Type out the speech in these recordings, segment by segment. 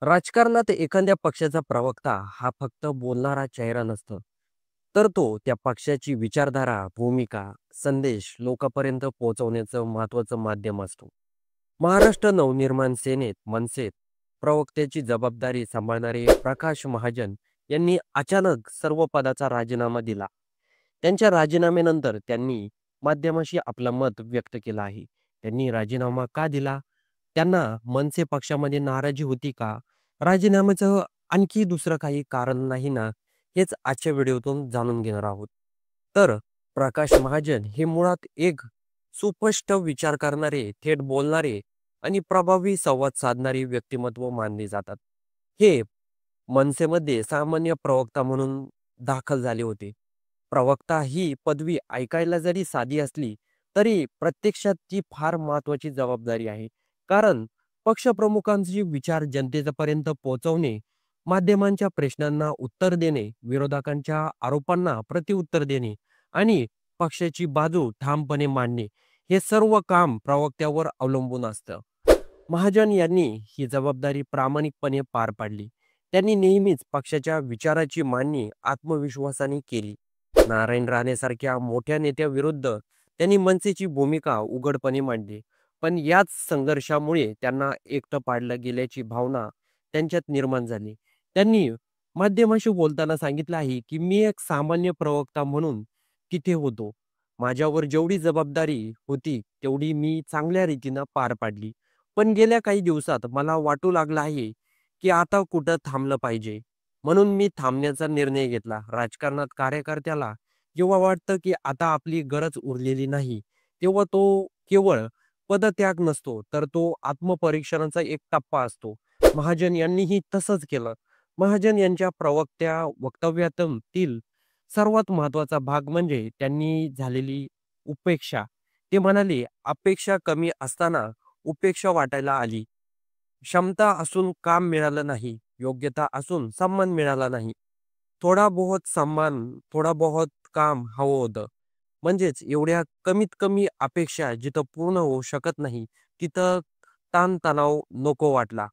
राजकारणात एखाद्या पक्षाचा प्रवक्ता हा फक्त बोलणारा चेहरा नसतो, तर तो त्या पक्षाची विचारधारा, भूमिका, संदेश लोकांपर्यंत पोहोचवण्याचं महत्त्वाचं माध्यम असतो. महाराष्ट्र नवनिर्माण सेनेत मनसेत प्रवक्त्याची जबाबदारी सांभाळणारे प्रकाश महाजन यांनी अचानक सर्व पदाचा राजीनामा दिला. त्यांच्या राजीनाम्यानंतर त्यांनी माध्यमाशी आपलं मत व्यक्त केलं आहे. त्यांनी राजीनामा का दिला? त्यांना मनसे पक्षामध्ये नाराजी होती का? राजीनाम्याचं आणखी दुसरं काही कारण नाही ना? हेच आजच्या व्हिडिओतून जाणून घेणार आहोत. तर प्रकाश महाजन हे मुळात एक सुस्पष्ट विचार करणारे, थेट बोलणारे आणि प्रभावी संवाद साधणारे व्यक्तिमत्व मानले जातात. हे मनसेमध्ये सामान्य प्रवक्ता म्हणून दाखल झाले होते. प्रवक्ता ही पदवी ऐकायला जरी साधी असली, तरी प्रत्यक्षात ती फार महत्त्वाची जबाबदारी आहे. कारण पक्षप्रमुखांचे विचार जनतेपर्यंत पोहोचवणे, माध्यमांच्या प्रश्नांना उत्तर देणे, विरोधकांच्या आरोपांना प्रत्युत्तर देणे आणि पक्षाची बाजू ठामपणे मांडणे, हे सर्व काम प्रवक्त्यावर अवलंबून असतं. महाजन यांनी ही जबाबदारी प्रामाणिकपणे पार पाडली. त्यांनी नेहमीच पक्षाच्या विचाराची मांडणी आत्मविश्वासाने केली. नारायण राणेसारख्या मोठ्या नेत्याविरुद्ध त्यांनी मनसेची भूमिका उघडपणे मांडली. पण याच संघर्षामुळे त्यांना एकटं पाडलं गेल्याची भावना त्यांच्यात निर्माण झाली. त्यांनी माध्यमाशी बोलताना सांगितलं आहे, की मी एक सामान्य प्रवक्ता म्हणून तिथे होतो. माझ्यावर जेवढी जबाबदारी होती, तेवढी मी चांगल्या रीतीनं पार पाडली. पण गेल्या काही दिवसात मला वाटू लागलं आहे, की आता कुठं थांबलं पाहिजे. म्हणून मी थांबण्याचा निर्णय घेतला. राजकारणात कार्यकर्त्याला जेव्हा वाटतं, की आता आपली गरज उरलेली नाही, तेव्हा तो केवळ पदत्याग नसतो, तर तो आत्मपरीक्षणाचा एक टप्पा असतो. महाजन यांनीही तसंच केलं. महाजन यांच्या प्रवक्त्या वक्तव्यातील सर्वात महत्त्वाचा भाग म्हणजे त्यांनी झालेली उपेक्षा. ते म्हणाले, "अपेक्षा कमी असताना उपेक्षा वाटायला आली. क्षमता असून काम मिळालं नाही. योग्यता असून सन्मान मिळाला नाही. थोडा बहुत सन्मान, थोडा बहुत काम हवं होतं." म्हणजेच एवढ्या कमीत कमी अपेक्षा जिथं पूर्ण होऊ शकत नाही, तिथं ताणतणाव नको वाटला.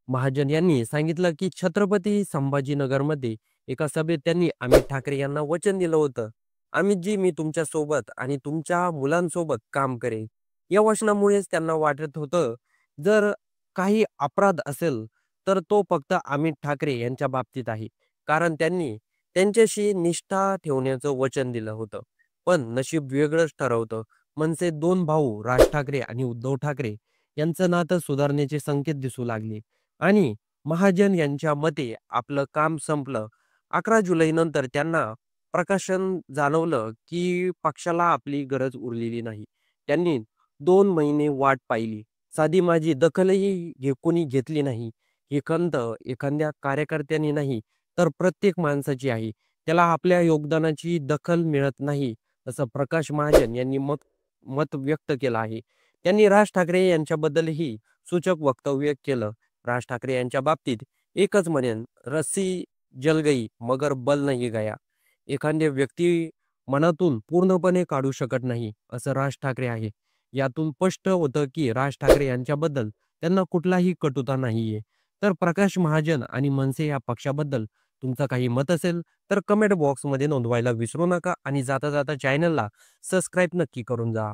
महाजन यांनी सांगितलं, की छत्रपती संभाजीनगरमध्ये एका सभेत त्यांनी अमित ठाकरे यांना वचन दिलं होतं, "अमितजी, मी तुमच्या सोबत आणि तुमच्या मुलांसोबत काम करेन." या वचनामुळेच त्यांना वाटत होतं, जर काही अपराध असेल, तर तो फक्त अमित ठाकरे यांच्या बाबतीत आहे. कारण त्यांनी त्यांच्याशी निष्ठा ठेवण्याचं वचन दिलं होतं. पण नशीब वेगळंच ठरवतं. मनसे 2 भाऊ राज ठाकरे आणि उद्धव ठाकरे यांचं नातं सुधारण्याचे संकेत दिसू लागले. आणि महाजन यांच्या मते आपलं काम संपलं. 11 जुलैनंतर त्यांना प्रकाशन जाणवलं, की पक्षाला आपली गरज उरलेली नाही. त्यांनी 2 महिने वाट पाहिली. साधी-माझी दखलही कोणी घेतली नाही. ही खंत एखाद्या कार्यकर्त्याने नाही, तर प्रत्येक माणसाची आहे. त्याला आपल्या योगदानाची दखल मिळत नाही, असं प्रकाश महाजन यांनी मत व्यक्त केलं आहे. त्यांनी राज ठाकरे यांच्याबद्दलही सूचक वक्तव्य केलं. राज ठाकरे यांच्या बाबतीत एकच म्हणेन, "रस्सी जल गई मगर बल नहीं गया." एखाद्या व्यक्ती मनातून पूर्णपणे काढू शकत नाही, असं राज ठाकरे आहे. यातून स्पष्ट होतं, की राज ठाकरे यांच्याबद्दल त्यांना कुठलाही कटुता नाहीये. तर प्रकाश महाजन आणि मनसे या पक्षाबद्दल तुमचं काही मत असेल, तर कमेंट बॉक्समध्ये नोंदवायला विसरू नका आणि जाता-जाता चॅनलला सबस्क्राईब नक्की करून जा.